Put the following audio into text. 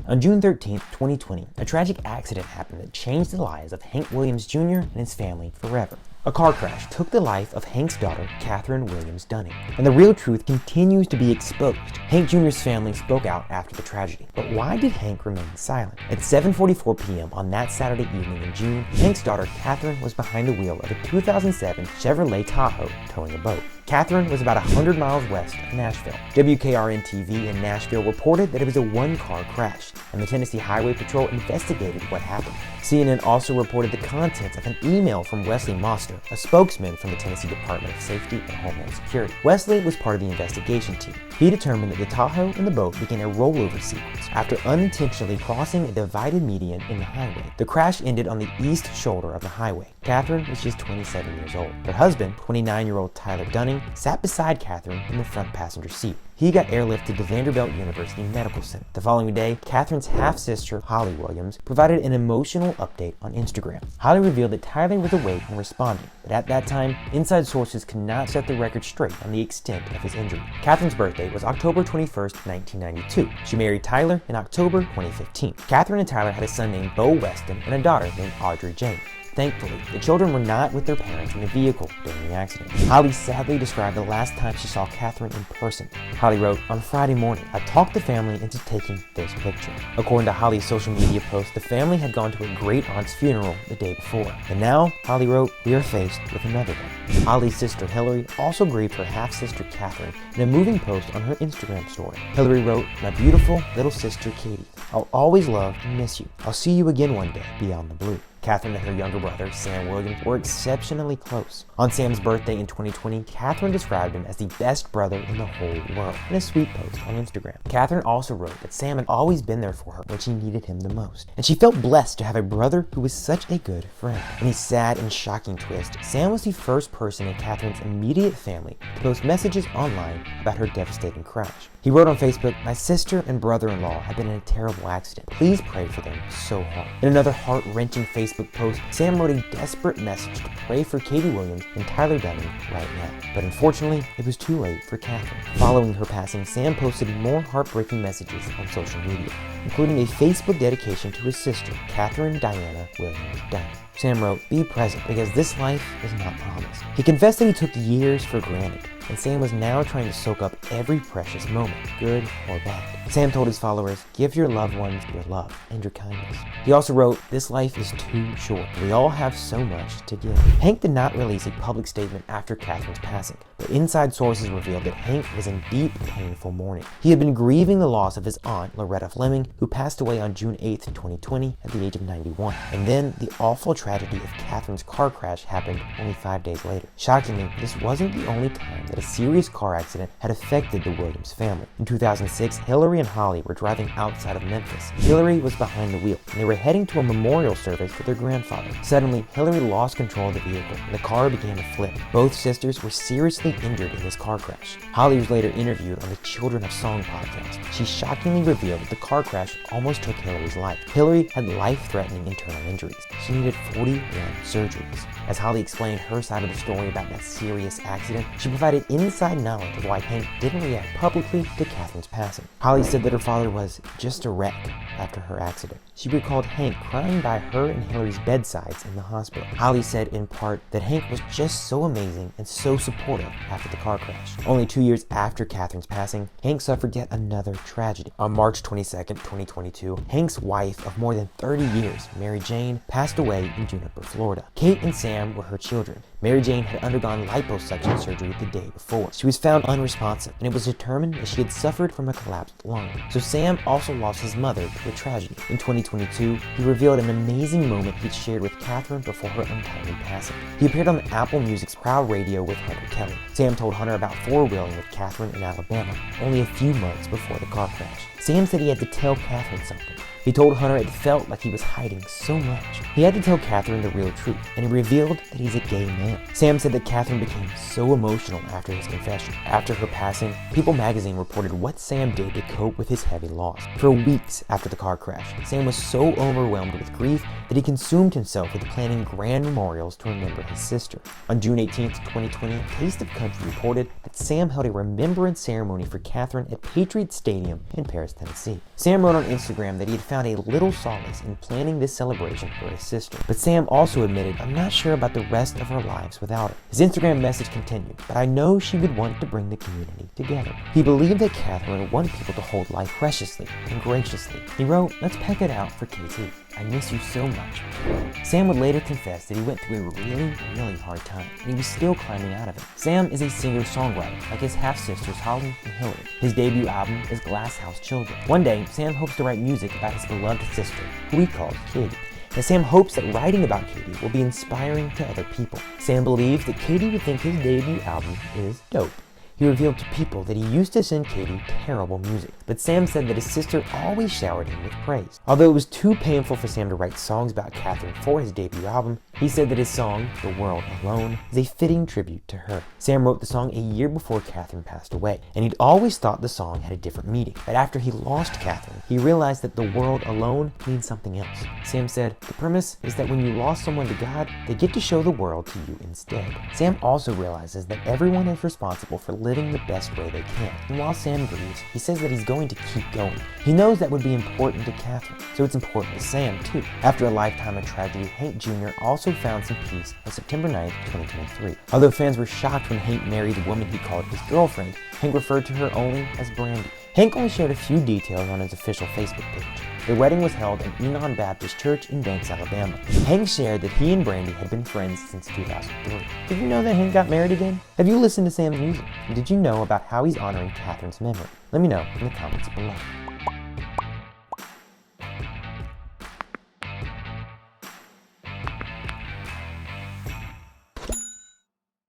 On June 13, 2020, a tragic accident happened that changed the lives of Hank Williams Jr. and his family forever. A car crash took the life of Hank's daughter, Catherine Williams Dunning, and the real truth continues to be exposed. Hank Jr.'s family spoke out after the tragedy, but why did Hank remain silent? At 7:44 p.m. on that Saturday evening in June, Hank's daughter, Catherine, was behind the wheel of a 2007 Chevrolet Tahoe towing a boat. Catherine was about 100 miles west of Nashville. WKRN-TV in Nashville reported that it was a one-car crash, and the Tennessee Highway Patrol investigated what happened. CNN also reported the contents of an email from Wesley Moster, a spokesman from the Tennessee Department of Safety and Homeland Security. Wesley was part of the investigation team. He determined that the Tahoe and the boat began a rollover sequence after unintentionally crossing a divided median in the highway. The crash ended on the east shoulder of the highway. Catherine was just 27 years old. Her husband, 29-year-old Tyler Dunning, sat beside Catherine in the front passenger seat. He got airlifted to Vanderbilt University Medical Center. The following day, Catherine's half-sister, Holly Williams, provided an emotional update on Instagram. Holly revealed that Tyler was awake and responding, but at that time, inside sources could not set the record straight on the extent of his injury. Catherine's birthday was October 21st, 1992. She married Tyler in October 2015. Catherine and Tyler had a son named Bo Weston and a daughter named Audrey Jane. Thankfully, the children were not with their parents in the vehicle during the accident. Holly sadly described the last time she saw Catherine in person. Holly wrote, "On Friday morning, I talked the family into taking this picture." According to Holly's social media post, the family had gone to a great aunt's funeral the day before. And now, Holly wrote, "We are faced with another one." Holly's sister Hillary also grieved her half-sister Catherine in a moving post on her Instagram story. Hillary wrote, "My beautiful little sister Katie, I'll always love and miss you. I'll see you again one day beyond the blue." Catherine and her younger brother, Sam Williams, were exceptionally close. On Sam's birthday in 2020, Catherine described him as the best brother in the whole world in a sweet post on Instagram. Catherine also wrote that Sam had always been there for her when she needed him the most, and she felt blessed to have a brother who was such a good friend. In a sad and shocking twist, Sam was the first person in Catherine's immediate family to post messages online about her devastating crash. He wrote on Facebook, "My sister and brother-in-law have been in a terrible accident. Please pray for them so hard." In another heart-wrenching Facebook post, Sam wrote a desperate message to pray for Katie Williams and Tyler Dunning right now. But unfortunately, it was too late for Catherine. Following her passing, Sam posted more heartbreaking messages on social media, including a Facebook dedication to his sister, Catherine Diana Williams Dunning. Sam wrote, "Be present, because this life is not promised." He confessed that he took years for granted, and Sam was now trying to soak up every precious moment, good or bad. Sam told his followers, "Give your loved ones your love and your kindness." He also wrote, "This life is too short. We all have so much to give." Hank did not release a public statement after Catherine's passing, but inside sources revealed that Hank was in deep, painful mourning. He had been grieving the loss of his aunt, Loretta Fleming, who passed away on June 8, 2020 at the age of 91. And then the awful tragedy of Catherine's car crash happened only 5 days later. Shockingly, this wasn't the only time that a serious car accident had affected the Williams family. In 2006, Hillary and Holly were driving outside of Memphis. Hillary was behind the wheel, and they were heading to a memorial service for their grandfather. Suddenly, Hillary lost control of the vehicle, and the car began to flip. Both sisters were seriously injured in this car crash. Holly was later interviewed on the Children of Song podcast. She shockingly revealed that the car crash almost took Hillary's life. Hillary had life-threatening internal injuries. She needed 41 surgeries. As Holly explained her side of the story about that serious accident, she provided inside knowledge of why Hank didn't react publicly to Catherine's passing. Holly said that her father was just a wreck after her accident. She recalled Hank crying by her and Hillary's bedsides in the hospital. Holly said in part that Hank was just so amazing and so supportive after the car crash. Only 2 years after Catherine's passing, Hank suffered yet another tragedy. On March 22, 2022, Hank's wife of more than 30 years, Mary Jane, passed away in Juniper, Florida. Kate and Sam were her children. Mary Jane had undergone liposuction surgery the day before. She was found unresponsive, and it was determined that she had suffered from a collapsed lung. So Sam also lost his mother to a tragedy. In 2022, he revealed an amazing moment he'd shared with Catherine before her untimely passing. He appeared on Apple Music's Proud Radio with Hunter Kelly. Sam told Hunter about four-wheeling with Catherine in Alabama, only a few months before the car crash. Sam said he had to tell Catherine something. He told Hunter it felt like he was hiding so much. He had to tell Catherine the real truth, and he revealed that he's a gay man. Sam said that Catherine became so emotional after his confession. After her passing, People magazine reported what Sam did to cope with his heavy loss. For weeks after the car crash, Sam was so overwhelmed with grief that he consumed himself with planning grand memorials to remember his sister. On June 18, 2020, Taste of Country reported that Sam held a remembrance ceremony for Catherine at Patriot Stadium in Paris, Tennessee. Sam wrote on Instagram that he had found a little solace in planning this celebration for his sister. But Sam also admitted, "I'm not sure about the rest of our lives without her." His Instagram message continued, "But I know she would want to bring the community together." He believed that Catherine would want people to hold life preciously and graciously. He wrote, "Let's peck it out for KT. I miss you so much." Sam would later confess that he went through a really hard time, and he was still climbing out of it. Sam is a singer-songwriter, like his half-sisters Holly and Hillary. His debut album is Glass House Children. One day, Sam hopes to write music about his beloved sister, who he calls Katie. And Sam hopes that writing about Katie will be inspiring to other people. Sam believes that Katie would think his debut album is dope. He revealed to people that he used to send Katie terrible music, but Sam said that his sister always showered him with praise. Although it was too painful for Sam to write songs about Catherine for his debut album, he said that his song, The World Alone, is a fitting tribute to her. Sam wrote the song a year before Catherine passed away, and he'd always thought the song had a different meaning. But after he lost Catherine, he realized that the world alone means something else. Sam said, "The premise is that when you lost someone to God, they get to show the world to you instead." Sam also realizes that everyone is responsible for living the best way they can. And while Sam grieves, he says that he's going to keep going. He knows that would be important to Catherine, so it's important to Sam too. After a lifetime of tragedy, Hank Jr. also found some peace on September 9th, 2023. Although fans were shocked when Hank married the woman he called his girlfriend, Hank referred to her only as Brandy. Hank only shared a few details on his official Facebook page. Their wedding was held at Enon Baptist Church in Banks, Alabama. Hank shared that he and Brandy had been friends since 2003. Did you know that Hank got married again? Have you listened to Sam's music? Did you know about how he's honoring Catherine's memory? Let me know in the comments below.